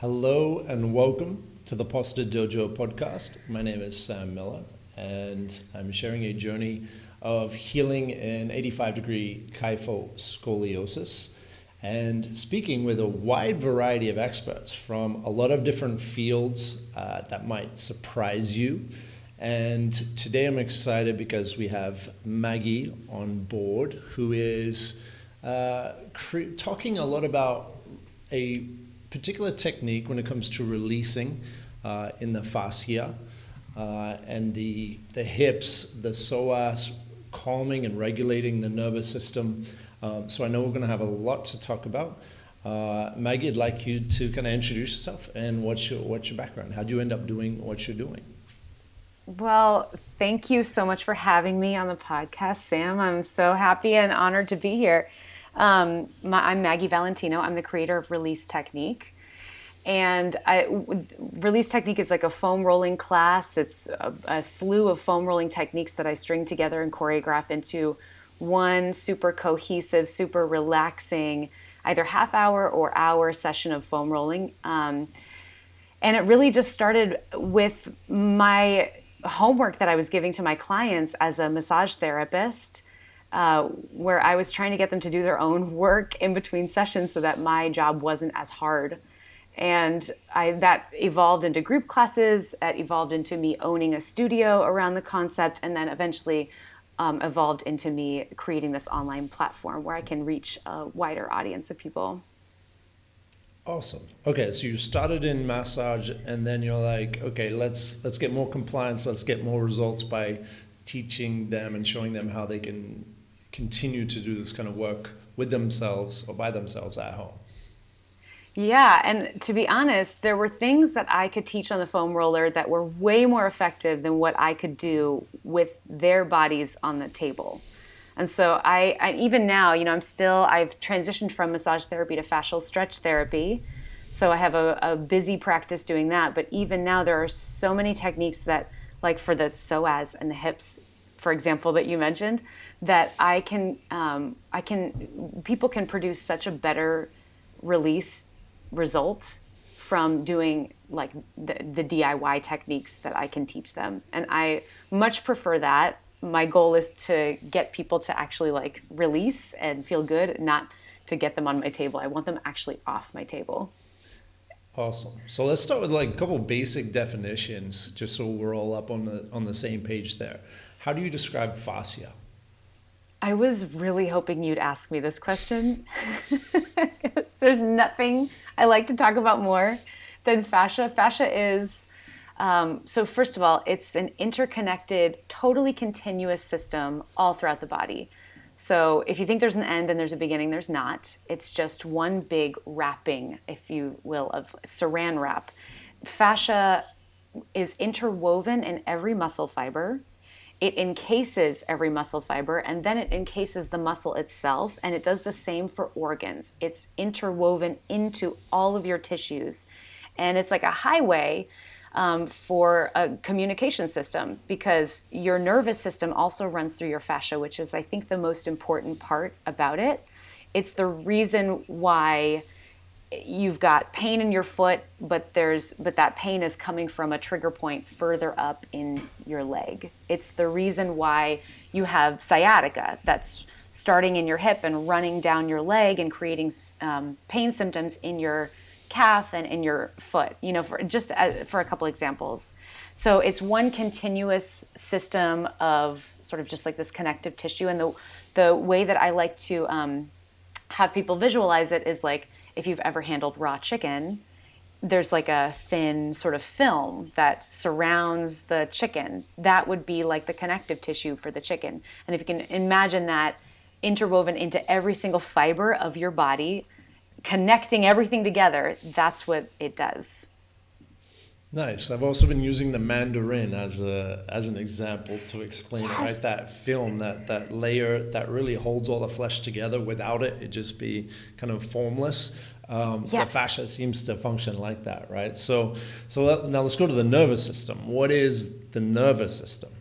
Hello and welcome to the Posture Dojo podcast. My name is Sam Miller and I'm sharing a journey of healing in 85-degree kyphoscoliosis and speaking with a wide variety of experts from a lot of different fields that might surprise you. And today I'm excited because we have Maggie on board who is talking a lot about a particular technique when it comes to releasing in the fascia and the hips, the psoas, calming and regulating the nervous system. So I know we're going to have a lot to talk about. Maggie, I'd like you to kind of introduce yourself and what's your background? How'd you end up doing what you're doing? Well, thank you so much for having me on the podcast, Sam. I'm so happy and honored to be here. I'm Maggie Valentino. I'm the creator of Release Technique. And Release Technique is like a foam rolling class. It's a slew of foam rolling techniques that I string together and choreograph into one super cohesive, super relaxing, either half hour or hour session of foam rolling. And it really just started with my homework that I was giving to my clients as a massage therapist. Where I was trying to get them to do their own work in between sessions so that my job wasn't as hard. And that evolved into group classes, that evolved into me owning a studio around the concept, and then eventually evolved into me creating this online platform where I can reach a wider audience of people. Awesome. Okay, so you started in massage and then you're like, okay, let's get more compliance, let's get more results by teaching them and showing them how they can continue to do this kind of work with themselves or by themselves at home. Yeah, and to be honest, there were things that I could teach on the foam roller that were way more effective than what I could do with their bodies on the table. And so I even now, I've transitioned from massage therapy to fascial stretch therapy. So I have a busy practice doing that. But even now, there are so many techniques that, like for the psoas and the hips, for example, that you mentioned, that people can produce such a better release result from doing like the DIY techniques that I can teach them. And I much prefer that. My goal is to get people to actually like release and feel good, not to get them on my table. I want them actually off my table. Awesome. So let's start with like a couple basic definitions, just so we're all up on the same page there. How do you describe fascia? I was really hoping you'd ask me this question. There's nothing I like to talk about more than fascia. Fascia is, so first of all, it's an interconnected, totally continuous system all throughout the body. So if you think there's an end and there's a beginning, there's not. It's just one big wrapping, if you will, of saran wrap. Fascia is interwoven in every muscle fiber. It encases every muscle fiber, and then it encases the muscle itself, and it does the same for organs. It's interwoven into all of your tissues, and it's like a highway for a communication system, because your nervous system also runs through your fascia, which is, I think, the most important part about it. It's the reason why you've got pain in your foot, but that pain is coming from a trigger point further up in your leg. It's the reason why you have sciatica that's starting in your hip and running down your leg and creating pain symptoms in your calf and in your foot, for a couple examples. So it's one continuous system of sort of just like this connective tissue. And the way that I like to have people visualize it is like, if you've ever handled raw chicken, there's like a thin sort of film that surrounds the chicken. That would be like the connective tissue for the chicken. And if you can imagine that interwoven into every single fiber of your body, connecting everything together, that's what it does. Nice. I've also been using the mandarin as an example to explain it, right? That film, that layer that really holds all the flesh together. Without it, it'd just be kind of formless. The fascia seems to function like that, right? So now let's go to the nervous system. What is the nervous system?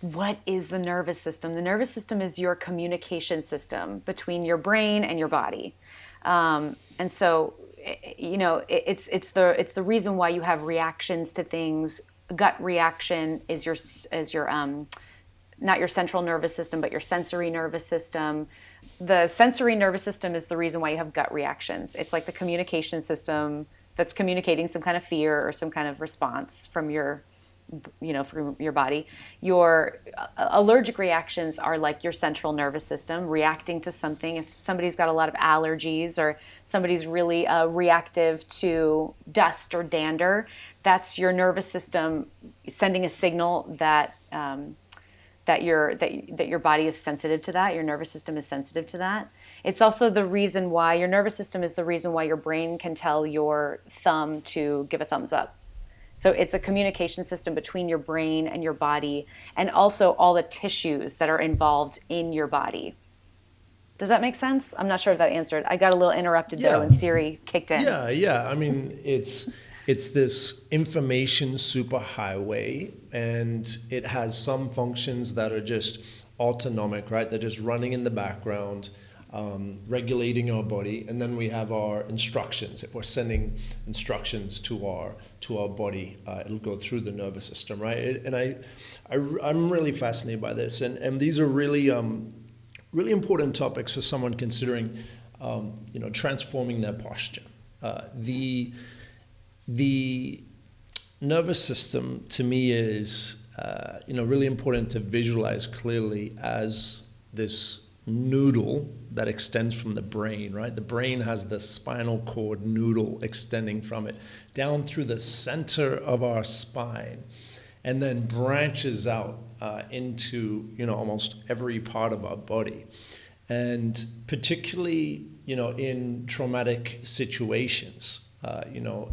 What is the nervous system? The nervous system is your communication system between your brain and your body. And so it's the reason why you have reactions to things. Gut reaction is your not your central nervous system, but your sensory nervous system. The sensory nervous system is the reason why you have gut reactions. It's like the communication system that's communicating some kind of fear or some kind of response from from your body. Your allergic reactions are like your central nervous system reacting to something. If somebody's got a lot of allergies or somebody's really reactive to dust or dander, that's your nervous system sending a signal that that your body is sensitive to that. Your nervous system is sensitive to that. It's also the reason why your nervous system is the reason why your brain can tell your thumb to give a thumbs up. So it's a communication system between your brain and your body, and also all the tissues that are involved in your body. Does that make sense? I'm not sure if that answered. I got a little interrupted though, and Siri kicked in. Yeah. I mean, it's this information superhighway, and it has some functions that are just autonomic, right? They're just running in the background, regulating our body, and then we have our instructions. If we're sending instructions to our body, it'll go through the nervous system, right? I'm really fascinated by this, and these are really really important topics for someone considering transforming their posture. The nervous system to me is really important to visualize clearly as this noodle that extends from the brain, right? The brain has the spinal cord noodle extending from it down through the center of our spine, and then branches out into almost every part of our body. And particularly in traumatic situations,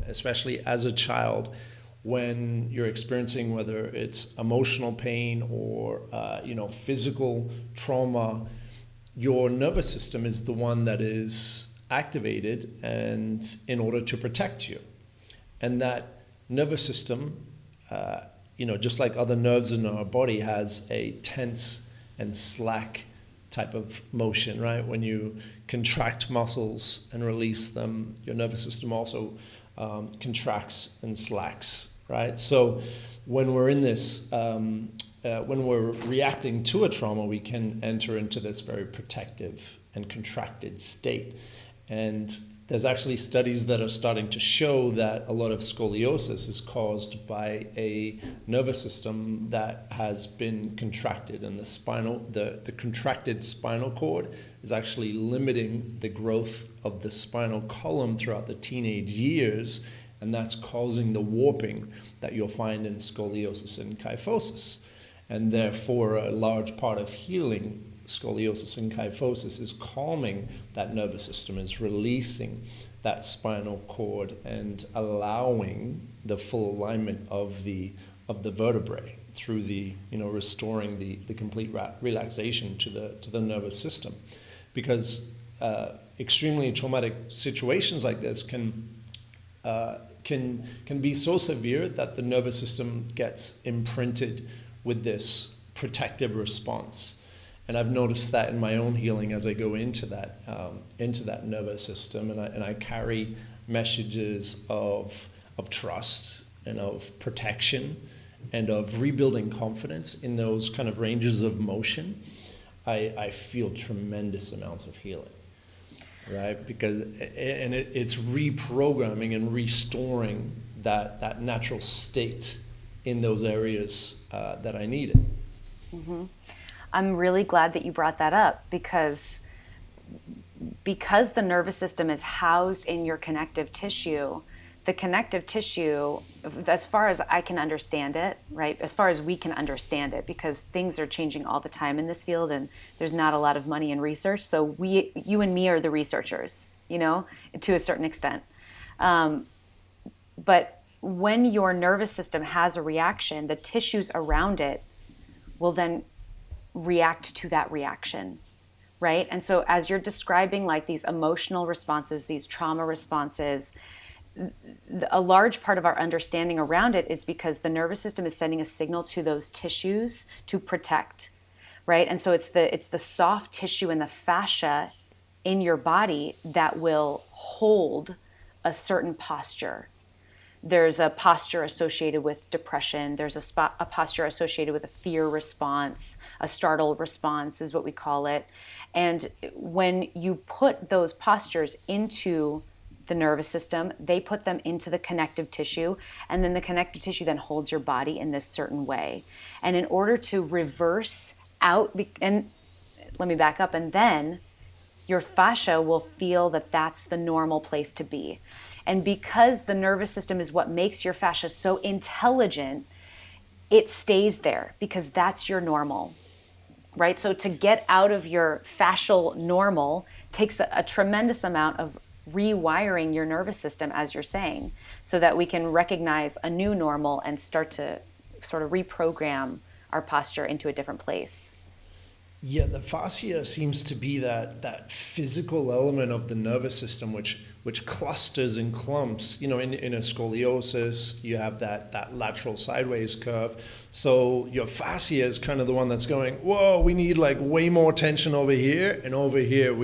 especially as a child, when you're experiencing whether it's emotional pain or physical trauma, your nervous system is the one that is activated and in order to protect you. And that nervous system, just like other nerves in our body, has a tense and slack type of motion, right? When you contract muscles and release them, your nervous system also contracts and slacks, right? So when we're in this, when we're reacting to a trauma, we can enter into this very protective and contracted state. And there's actually studies that are starting to show that a lot of scoliosis is caused by a nervous system that has been contracted, and the contracted spinal cord is actually limiting the growth of the spinal column throughout the teenage years, and that's causing the warping that you'll find in scoliosis and kyphosis. And therefore, a large part of healing scoliosis and kyphosis is calming that nervous system, is releasing that spinal cord and allowing the full alignment of the vertebrae through the restoring the complete relaxation to the nervous system. Because extremely traumatic situations like this can be so severe that the nervous system gets imprinted with this protective response. And I've noticed that in my own healing as I go into that nervous system, and I carry messages of trust and of protection and of rebuilding confidence in those kind of ranges of motion. I feel tremendous amounts of healing, right? Because it's reprogramming and restoring that natural state in those areas that I needed. Mm-hmm. I'm really glad that you brought that up, because the nervous system is housed in your connective tissue. The connective tissue, as far as I can understand it, right, as far as we can understand it, because things are changing all the time in this field and there's not a lot of money in research. So you and me are the researchers, to a certain extent. But when your nervous system has a reaction, the tissues around it will then react to that reaction, right? And so as you're describing like these emotional responses, these trauma responses, a large part of our understanding around it is because the nervous system is sending a signal to those tissues to protect, right? And so it's the soft tissue and the fascia in your body that will hold a certain posture. There's a posture associated with depression. There's a posture associated with a fear response, a startle response is what we call it. And when you put those postures into the nervous system, they put them into the connective tissue, and then the connective tissue then holds your body in this certain way. And in order to reverse out, and let me back up, and then your fascia will feel that that's the normal place to be. And because the nervous system is what makes your fascia so intelligent, it stays there because that's your normal, right? So to get out of your fascial normal takes a tremendous amount of rewiring your nervous system, as you're saying, so that we can recognize a new normal and start to sort of reprogram our posture into a different place. Yeah, the fascia seems to be that physical element of the nervous system which clusters and clumps. You know, in a scoliosis, you have that lateral sideways curve. So your fascia is kind of the one that's going, whoa, we need like way more tension over here, and over here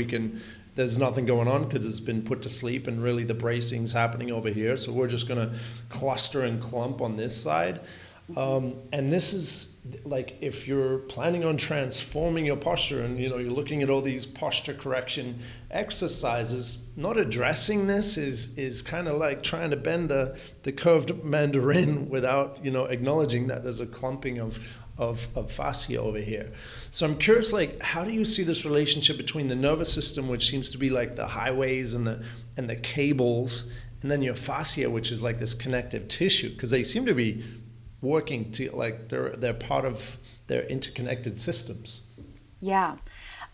there's nothing going on because it's been put to sleep, and really the bracing's happening over here. So we're just gonna cluster and clump on this side. And this is like, if you're planning on transforming your posture and you're looking at all these posture correction exercises, not addressing this is kind of like trying to bend the curved mandarin without acknowledging that there's a clumping of fascia over here. So I'm curious, like, how do you see this relationship between the nervous system, which seems to be like the highways and the cables, and then your fascia, which is like this connective tissue, because they seem to be working to, like, they're part of their interconnected systems. Yeah.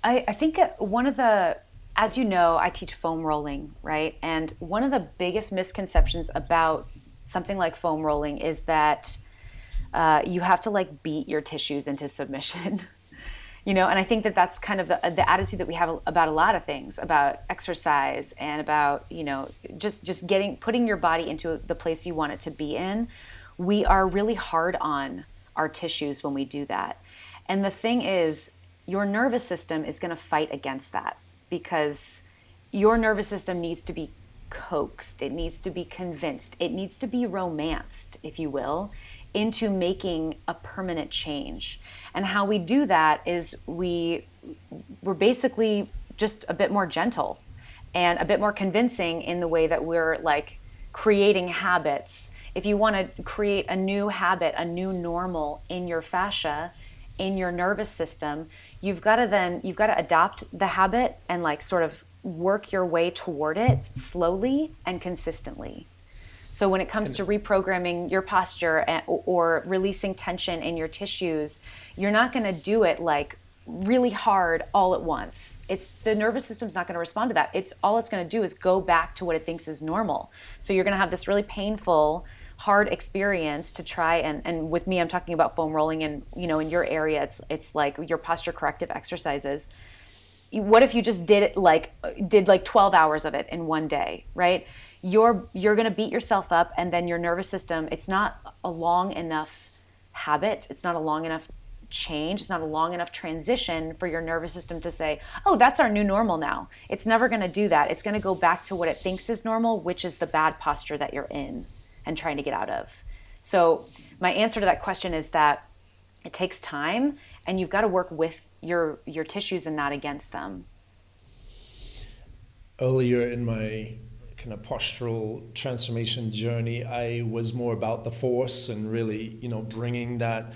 I think one of the, as you know, I teach foam rolling, right? And one of the biggest misconceptions about something like foam rolling is that you have to like beat your tissues into submission. And I think that that's kind of the attitude that we have about a lot of things, about exercise and about, just putting your body into the place you want it to be in. We are really hard on our tissues when we do that. And the thing is, your nervous system is going to fight against that, because your nervous system needs to be coaxed. It needs to be convinced. It needs to be romanced, if you will, into making a permanent change. And how we do that is we're basically just a bit more gentle and a bit more convincing in the way that we're like creating habits. If you want to create a new habit, a new normal in your fascia, in your nervous system, you've got to adopt the habit and like sort of work your way toward it slowly and consistently. So when it comes to reprogramming your posture or releasing tension in your tissues, you're not going to do it like really hard all at once. The nervous system's not going to respond to that. All it's going to do is go back to what it thinks is normal. So you're going to have this really painful, hard experience to try and with me, I'm talking about foam rolling, and in your area it's like your posture corrective exercises. What if you just did 12 hours of it in one day, right? You're going to beat yourself up, and then your nervous system, it's not a long enough habit, it's not a long enough change, it's not a long enough transition for your nervous system to say, oh, that's our new normal now. It's never going to do that. It's going to go back to what it thinks is normal, which is the bad posture that you're in and trying to get out of. So my answer to that question is that it takes time, and you've got to work with your tissues and not against them. Earlier in my kind of postural transformation journey, I was more about the force and really, bringing that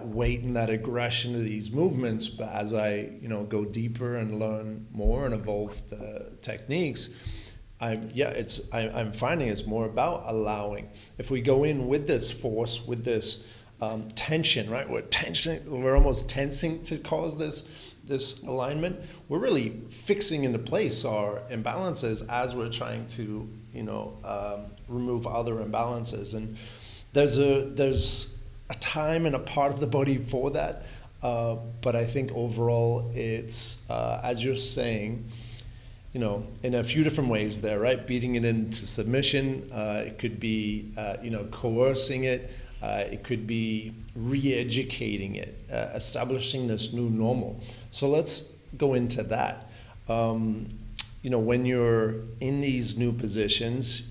weight and that aggression to these movements. But as I, go deeper and learn more and evolve the techniques, I'm finding it's more about allowing. If we go in with this force, with this tension, right? We're almost tensing to cause this alignment. We're really fixing into place our imbalances as we're trying to, remove other imbalances. And there's a time and a part of the body for that. But I think overall it's, as you're saying, in a few different ways there, right? Beating it into submission. It could be, coercing it. It could be re-educating it, establishing this new normal. So let's go into that. When you're in these new positions,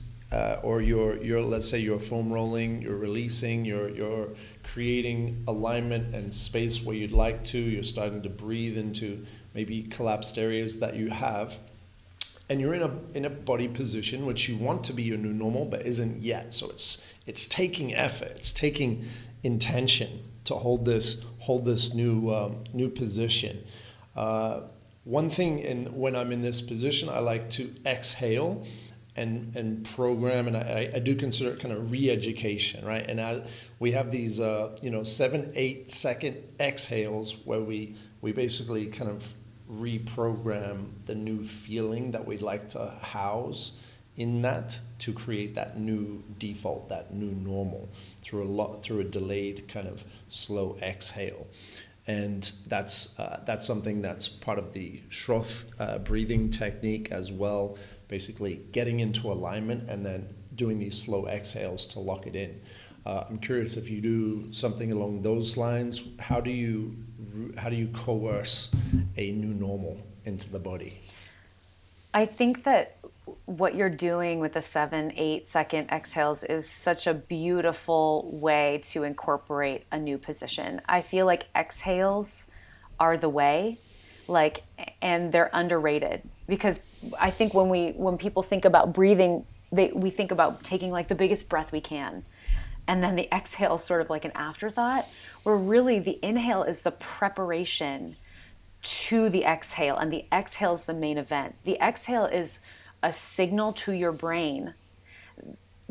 or you're let's say you're foam rolling, you're releasing, you're creating alignment and space where you'd like to, you're starting to breathe into maybe collapsed areas that you have, and you're in a body position which you want to be your new normal but isn't yet. So it's taking effort, it's taking intention to hold this new position. One thing when I'm in this position, I like to exhale and program, and I do consider it kind of re-education, right? And we have these 7-8 second exhales where we basically kind of reprogram the new feeling that we'd like to house in that, to create that new default, that new normal, through a delayed kind of slow exhale. And that's something that's part of the Schroth breathing technique as well, basically getting into alignment and then doing these slow exhales to lock it in. I'm curious if you do something along those lines. How do you coerce a new normal into the body? I think that what you're doing with the 7-8 second exhales is such a beautiful way to incorporate a new position. I feel like exhales are the way, and they're underrated, because I think when people think about breathing, we think about taking like the biggest breath we can, and then the exhale is sort of like an afterthought, where really the inhale is the preparation to the exhale, and the exhale is the main event. The exhale is a signal to your brain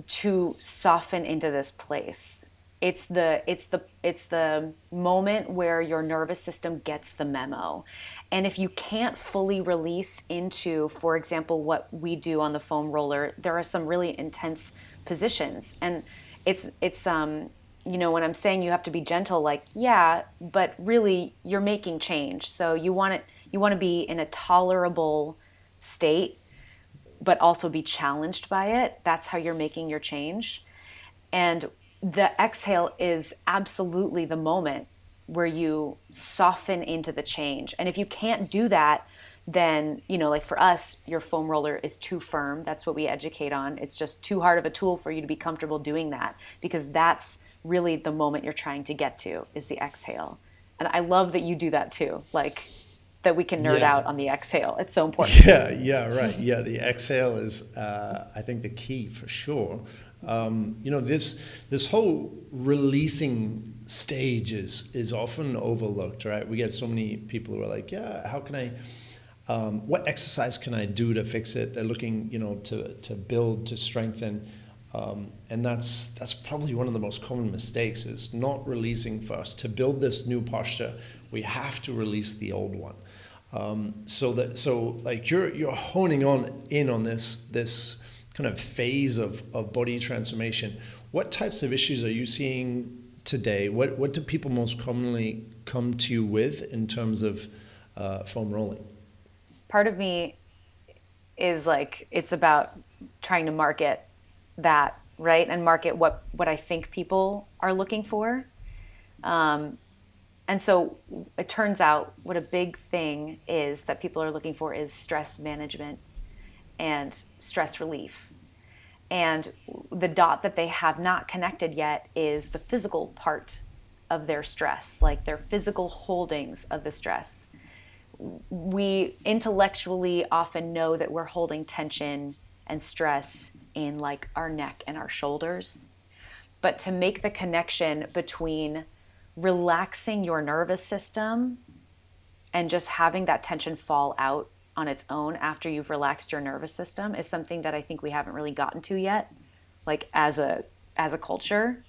to soften into this place. It's the moment where your nervous system gets the memo. And if you can't fully release into, for example, what we do on the foam roller, there are some really intense positions. And it's when I'm saying you have to be gentle, but really you're making change. So you want to be in a tolerable state, but also be challenged by it. That's how you're making your change. And the exhale is absolutely the moment where you soften into the change. And if you can't do that, then, like for us, your foam roller is too firm. That's what we educate on. It's just too hard of a tool for you to be comfortable doing that, because that's really the moment you're trying to get to, is the exhale. And I love that you do that too, that we can nerd out on the exhale. It's so important. Yeah, right. Yeah, the exhale is, I think, the key for sure. This whole releasing stage is often overlooked, right? We get so many people who are like, how can I, what exercise can I do to fix it? They're looking, to build, to strengthen. And that's probably one of the most common mistakes, is not releasing first. To build this new posture, we have to release the old one. So you're honing in on this kind of phase of body transformation. What types of issues are you seeing today? What do people most commonly come to you with in terms of foam rolling? Part of me is it's about trying to market that, right? And market what I think people are looking for. And so it turns out what a big thing is that people are looking for is stress management and stress relief. And the dot that they have not connected yet is the physical part of their stress, their physical holdings of the stress. We intellectually often know that we're holding tension and stress in our neck and our shoulders. But to make the connection between relaxing your nervous system and just having that tension fall out on its own after you've relaxed your nervous system is something that I think we haven't really gotten to yet, as a culture.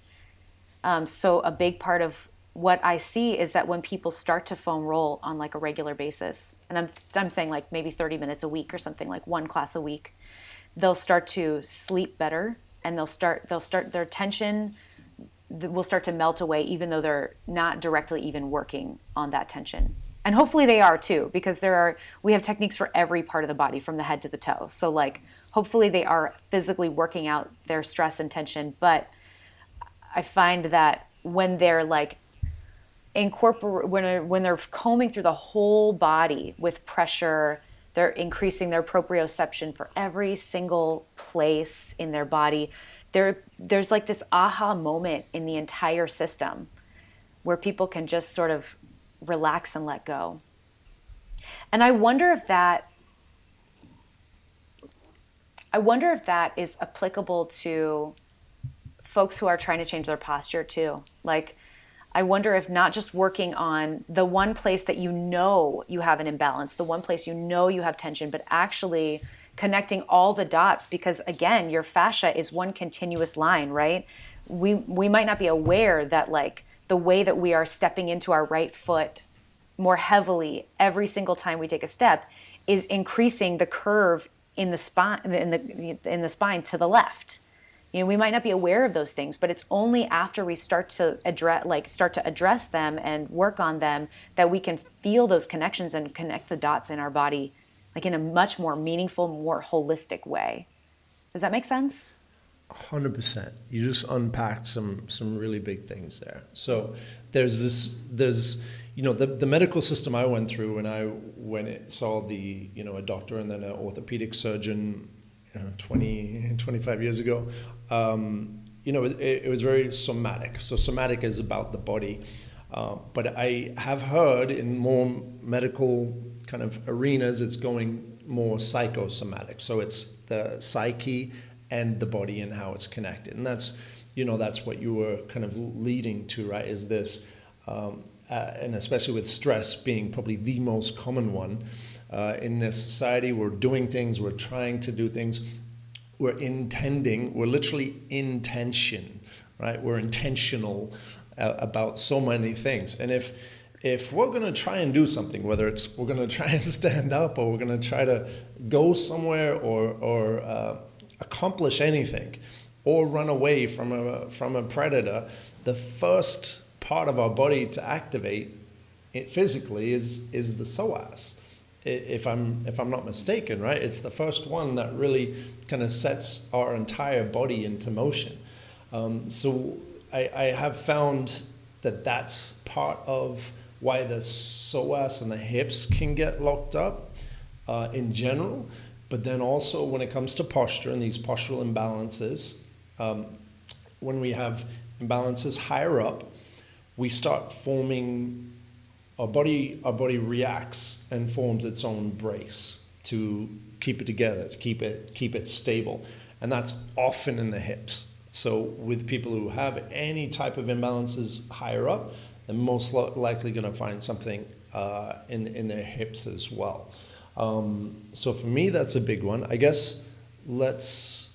So a big part of what I see is that when people start to foam roll on a regular basis, and I'm saying maybe 30 minutes a week or something, one class a week, they'll start to sleep better, and they'll start their tension will start to melt away, even though they're not directly even working on that tension. And hopefully they are too, because we have techniques for every part of the body from the head to the toe. So hopefully they are physically working out their stress and tension. But I find that when they're when they're combing through the whole body with pressure They're increasing their proprioception for every single place in their body. There's like this aha moment in the entire system where people can just sort of relax and let go. And I wonder if that is applicable to folks who are trying to change their posture too. Like, I wonder if not just working on the one place that you know you have an imbalance, the one place you know you have tension, but actually connecting all the dots, because again, your fascia is one continuous line, right? We might not be aware that like the way that we are stepping into our right foot more heavily every single time we take a step is increasing the curve in the spine in the spine to the left. We might not be aware of those things, but it's only after we start to address them and work on them that we can feel those connections and connect the dots in our body, like in a much more meaningful, more holistic way. Does that make sense? 100%. You just unpacked some really big things there. So there's the medical system I went through when it saw a doctor and then an orthopedic surgeon 25 years ago. It was very somatic. So somatic is about the body. But I have heard in more medical kind of arenas, it's going more psychosomatic. So it's the psyche and the body and how it's connected. And that's what you were kind of leading to, right? Is this, and especially with stress being probably the most common one in this society. We're doing things, we're trying to do things. We're literally intention, right? We're intentional about so many things. And if we're going to try and do something, whether it's we're going to try and stand up or we're going to try to go somewhere or accomplish anything or run away from a predator, the first part of our body to activate it physically is the psoas. If I'm not mistaken, right? It's the first one that really kind of sets our entire body into motion. So I have found that that's part of why the psoas and the hips can get locked up in general. But then also when it comes to posture and these postural imbalances, when we have imbalances higher up, we start forming. Our body reacts and forms its own brace to keep it together, to keep it stable, and that's often in the hips. So with people who have any type of imbalances higher up, they're most likely going to find something in their hips as well. So for me, that's a big one. I guess let's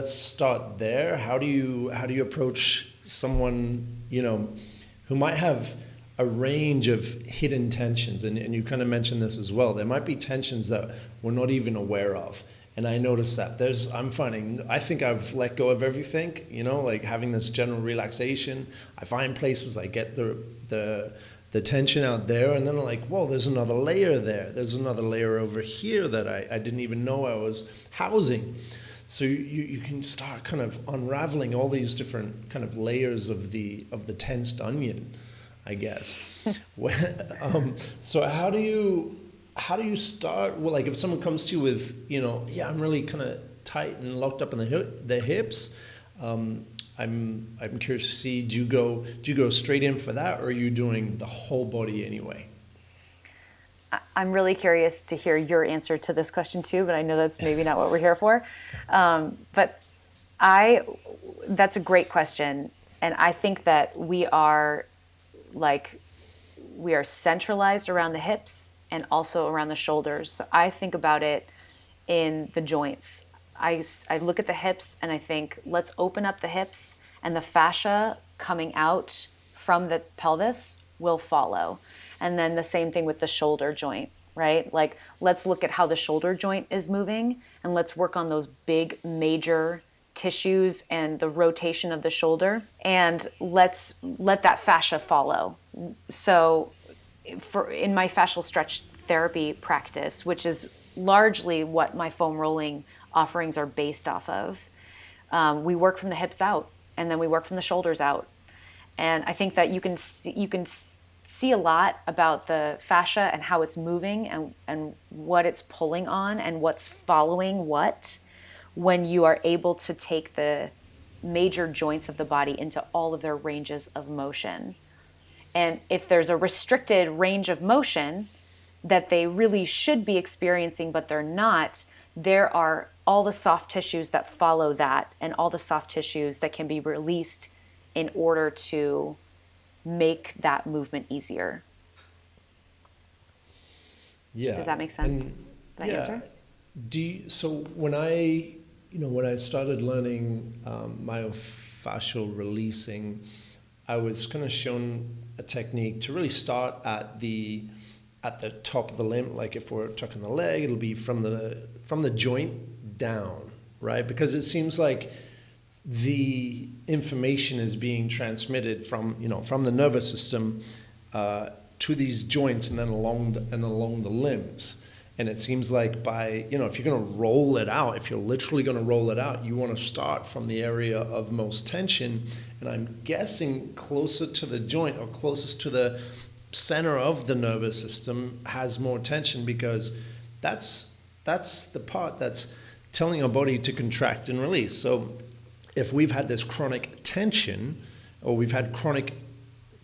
start there. How do you approach someone who might have a range of hidden tensions, and you kind of mentioned this as well. There might be tensions that we're not even aware of, and I notice that I think I've let go of everything, like having this general relaxation. I find places, I get the tension out there, and then I'm like, whoa, there's another layer there. There's another layer over here that I didn't even know I was housing. So you can start kind of unraveling all these different kind of layers of the tensed onion, I guess. So how do you start? Well, like if someone comes to you with, I'm really kind of tight and locked up in the hips. I'm curious to see, do you go straight in for that, or are you doing the whole body anyway? I'm really curious to hear your answer to this question too, but I know that's maybe not what we're here for. But that's a great question. And I think that we are centralized around the hips and also around the shoulders. So I think about it in the joints. I look at the hips and I think, let's open up the hips, and the fascia coming out from the pelvis will follow. And then the same thing with the shoulder joint, right? Like, let's look at how the shoulder joint is moving, and let's work on those big major tissues and the rotation of the shoulder, and let's let that fascia follow. So in my fascial stretch therapy practice, which is largely what my foam rolling offerings are based off of, we work from the hips out, and then we work from the shoulders out. And I think that you can see a lot about the fascia and how it's moving and what it's pulling on and what's following what when you are able to take the major joints of the body into all of their ranges of motion. And if there's a restricted range of motion that they really should be experiencing, but they're not, there are all the soft tissues that follow that and all the soft tissues that can be released in order to make that movement easier. Yeah. Does that make sense? That answer? So when I started learning myofascial releasing, I was kind of shown a technique to really start at the top of the limb. Like if we're tucking the leg, it'll be from the joint down, right? Because it seems like the information is being transmitted from the nervous system to these joints and then along the limbs. And it seems like if you're going to roll it out, if you're literally going to roll it out, you want to start from the area of most tension. And I'm guessing closer to the joint or closest to the center of the nervous system has more tension, because that's the part that's telling our body to contract and release. So if we've had this chronic tension, or we've had chronic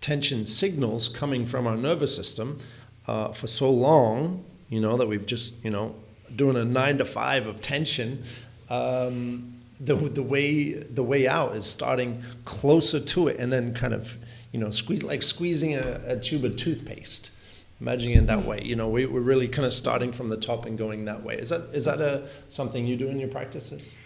tension signals coming from our nervous system for so long, that we've just, doing a 9 to 5 of tension, the way out is starting closer to it, and then kind of, squeezing a tube of toothpaste. Imagining it that way, we're really kind of starting from the top and going that way. Is that something you do in your practices?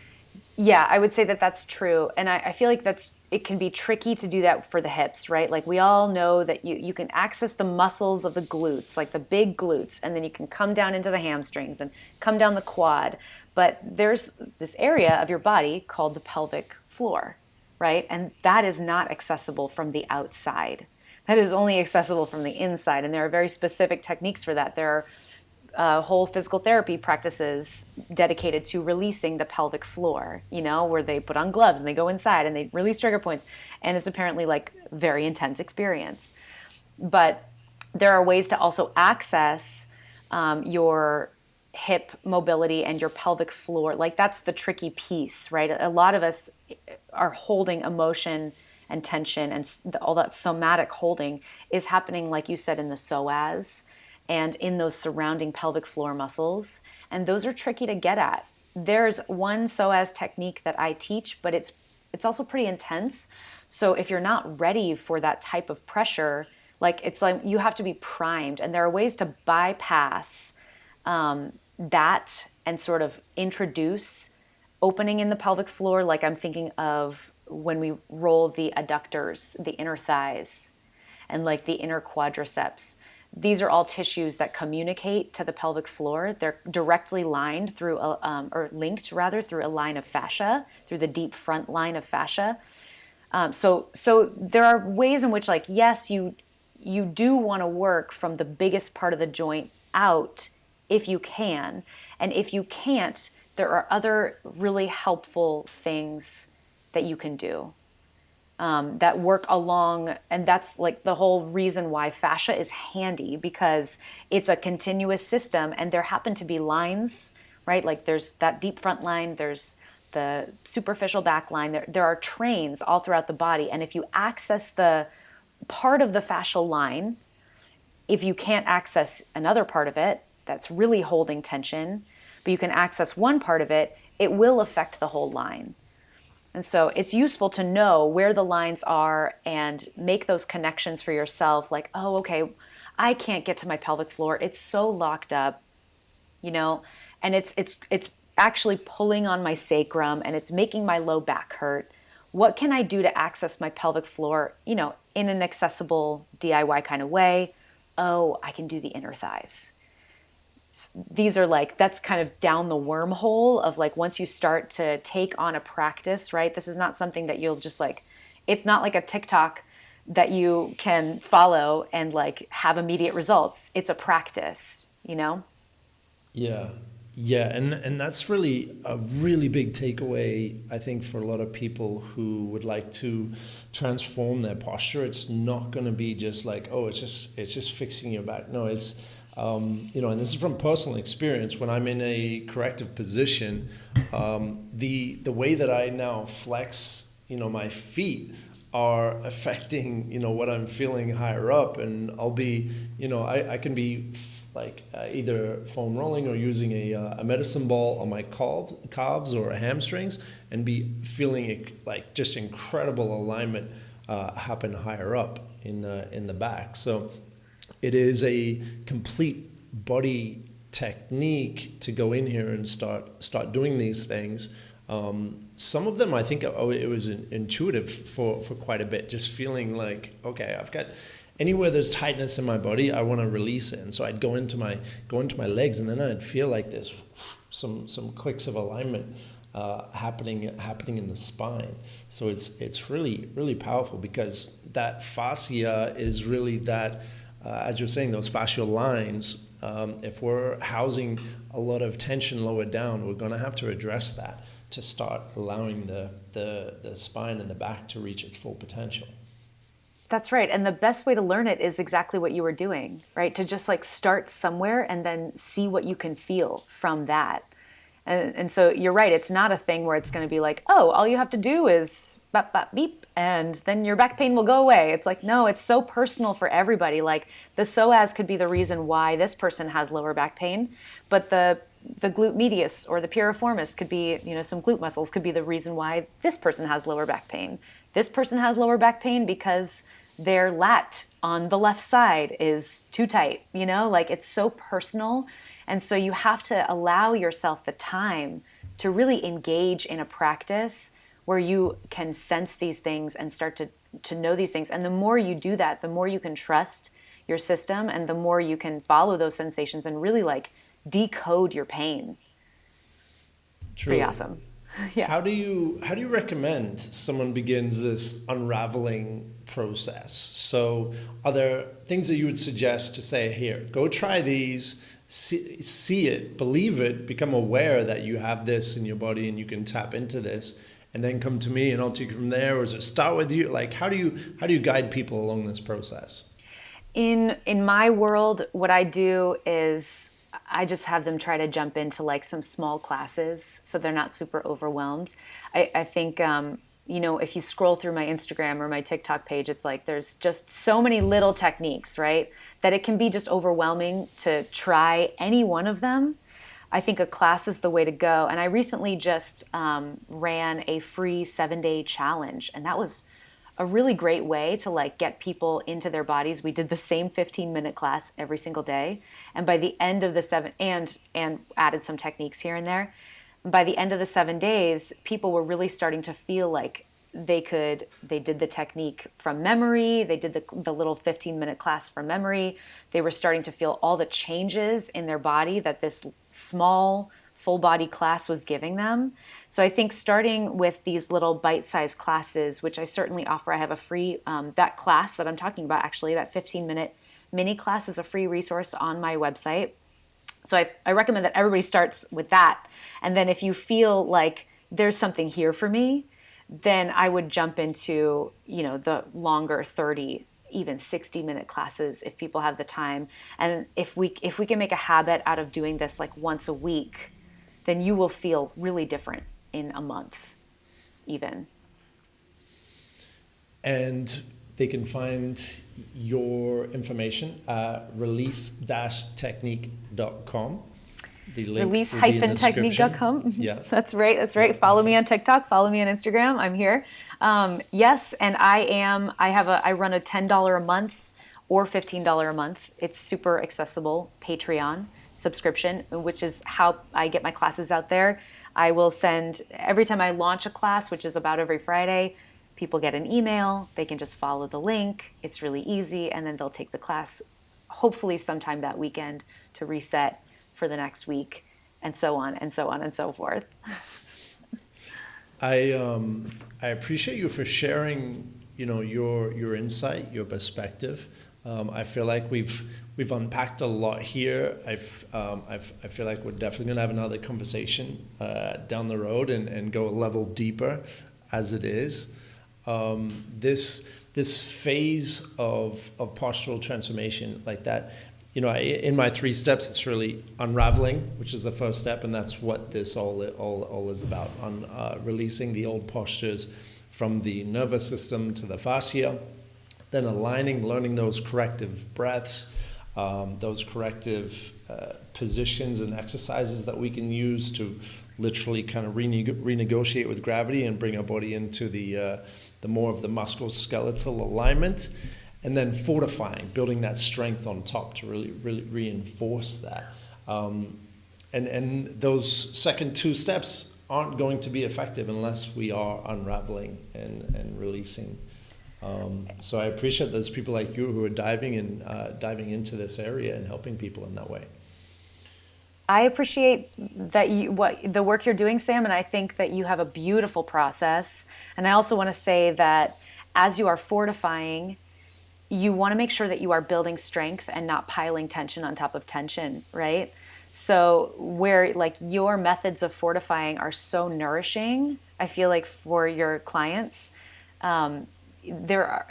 Yeah, I would say that that's true. And I feel like it can be tricky to do that for the hips, right? Like we all know that you can access the muscles of the glutes, like the big glutes, and then you can come down into the hamstrings and come down the quad. But there's this area of your body called the pelvic floor, right? And that is not accessible from the outside. That is only accessible from the inside. And there are very specific techniques for that. There are whole physical therapy practices dedicated to releasing the pelvic floor, where they put on gloves and they go inside and they release trigger points. And it's apparently like very intense experience. But there are ways to also access your hip mobility and your pelvic floor. Like that's the tricky piece, right? A lot of us are holding emotion and tension, and all that somatic holding is happening, like you said, in the psoas and in those surrounding pelvic floor muscles. And those are tricky to get at. There's one psoas technique that I teach, but it's also pretty intense. So if you're not ready for that type of pressure, it's like you have to be primed. And there are ways to bypass that and sort of introduce opening in the pelvic floor. Like I'm thinking of when we roll the adductors, the inner thighs, and like the inner quadriceps. These are all tissues that communicate to the pelvic floor. They're directly lined through, or linked rather, through a line of fascia, through the deep front line of fascia. So there are ways in which, yes, you do want to work from the biggest part of the joint out if you can. And if you can't, there are other really helpful things that you can do. That work along, and that's like the whole reason why fascia is handy, because it's a continuous system and there happen to be lines, right? Like there's that deep front line, there's the superficial back line, there are trains all throughout the body. And if you access the part of the fascial line, if you can't access another part of it that's really holding tension, but you can access one part of it, it will affect the whole line. And so it's useful to know where the lines are and make those connections for yourself. Like, oh, okay, I can't get to my pelvic floor. It's so locked up, and it's actually pulling on my sacrum and it's making my low back hurt. What can I do to access my pelvic floor, in an accessible DIY kind of way? Oh, I can do the inner thighs. These are that's kind of down the wormhole of once you start to take on a practice, right? This is not something that you'll just it's not like a TikTok that you can follow and have immediate results. It's a practice, Yeah. Yeah, and that's really a really big takeaway, I think, for a lot of people who would like to transform their posture. It's not going to be just like, oh, it's just fixing your back. No, it's and this is from personal experience. When I'm in a corrective position, the way that I now flex, my feet are affecting, what I'm feeling higher up, and I'll be, I can be either foam rolling or using a medicine ball on my calves or hamstrings, and be feeling it, like just incredible alignment happen higher up in the back. So it is a complete body technique to go in here and start doing these things. Some of them, I think, it was intuitive for quite a bit, just feeling like, okay, I've got anywhere there's tightness in my body, I want to release it. And so I'd go into my legs, and then I'd feel like this, some clicks of alignment happening in the spine. So it's really, really powerful, because that fascia is really that, as you're saying, those fascial lines. If we're housing a lot of tension lower down, we're going to have to address that to start allowing the spine and the back to reach its full potential. That's right. And the best way to learn it is exactly what you were doing, right? To just like start somewhere and then see what you can feel from that. And so you're right. It's not a thing where it's going to be like, oh, all you have to do is bop, bop, beep, and then your back pain will go away. It's like, no, it's so personal for everybody. Like the psoas could be the reason why this person has lower back pain, but the glute medius or the piriformis could be, some glute muscles could be the reason why this person has lower back pain. This person has lower back pain because their lat on the left side is too tight, like it's so personal. And so you have to allow yourself the time to really engage in a practice where you can sense these things and start to know these things. And the more you do that, the more you can trust your system, and the more you can follow those sensations and really like decode your pain. Truly. Pretty awesome. Yeah. How do you recommend someone begins this unraveling process? So are there things that you would suggest to say, here, go try these, see it, believe it, become aware that you have this in your body and you can tap into this, and then come to me and I'll take it from there? Or does it start with you? Like, how do you guide people along this process? In my world, what I do is I just have them try to jump into like some small classes so they're not super overwhelmed. I think, if you scroll through my Instagram or my TikTok page, it's like there's just so many little techniques, right? That it can be just overwhelming to try any one of them. I think a class is the way to go. And I recently just ran a free 7-day challenge, and that was a really great way to like get people into their bodies. We did the same 15-minute class every single day. And by the end of the and added some techniques here and there. By the end of the 7 days, people were really starting to feel like they did the technique from memory. They did the little 15-minute class from memory. They were starting to feel all the changes in their body that this small full body class was giving them. So I think starting with these little bite-sized classes, which I certainly offer, I have a free, that class that I'm talking about, actually, that 15-minute mini class is a free resource on my website. So I recommend that everybody starts with that. And then if you feel like there's something here for me, then I would jump into, the longer 30, even 60-minute classes if people have the time. And if we can make a habit out of doing this like once a week, then you will feel really different in a month, even. And they can find your information at release-technique.com. The link Release-technique.com. Yeah. That's right. Follow me on TikTok. Follow me on Instagram. I'm here. Yes, and I run a $10 a month or $15 a month. It's super accessible Patreon subscription, which is how I get my classes out there. I will send, every time I launch a class, which is about every Friday, people get an email. They can just follow the link. It's really easy, and then they'll take the class hopefully sometime that weekend to reset for the next week, and so on and so on and so forth. I appreciate you for sharing, your insight, your perspective. I feel like we've unpacked a lot here. I feel like we're definitely going to have another conversation down the road and go a level deeper as it is. This phase of postural transformation like that, in my 3 steps, it's really unraveling, which is the first step, and that's what this all is about, on releasing the old postures from the nervous system to the fascia, then learning those corrective breaths, those corrective positions and exercises that we can use to literally kind of renegotiate with gravity and bring our body into the more of the musculoskeletal alignment, and then fortifying, building that strength on top to really reinforce that. And those second 2 steps aren't going to be effective unless we are unraveling and releasing. So I appreciate there's people like you who are diving into this area and helping people in that way. I appreciate that the work you're doing, Sam, and I think that you have a beautiful process. And I also want to say that as you are fortifying, you want to make sure that you are building strength and not piling tension on top of tension, right? So where like your methods of fortifying are so nourishing, I feel like for your clients, there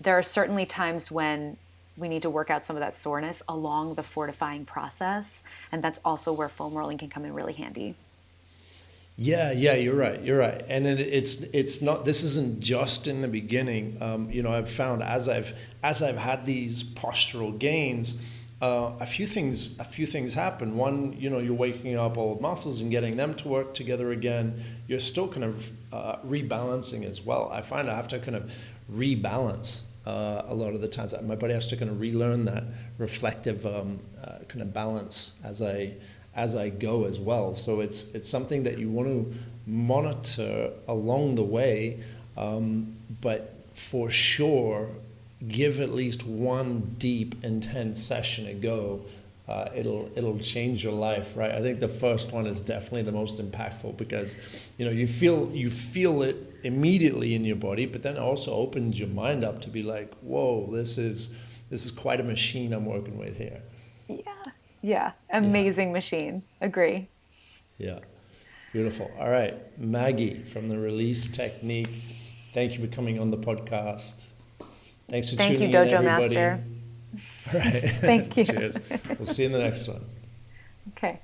are certainly times when we need to work out some of that soreness along the fortifying process. And that's also where foam rolling can come in really handy. Yeah, you're right. And it's not, this isn't just in the beginning. I've found as I've had these postural gains, a few things happen. One, you're waking up old muscles and getting them to work together again. You're still kind of rebalancing as well. I find I have to kind of rebalance a lot of the times. My body has to kind of relearn that reflective kind of balance as I go as well. So it's something that you want to monitor along the way, but for sure, give at least one deep, intense session a go. It'll change your life, right? I think the first one is definitely the most impactful because you feel it immediately in your body, but then it also opens your mind up to be like, whoa, this is quite a machine I'm working with here. Yeah, amazing machine. Agree. Yeah, beautiful. All right, Maggie from the Release Technique, thank you for coming on the podcast. Thanks for tuning in, everybody. Thank you, Dojo Master. All right. Thank you. Cheers. We'll see you in the next one. Okay.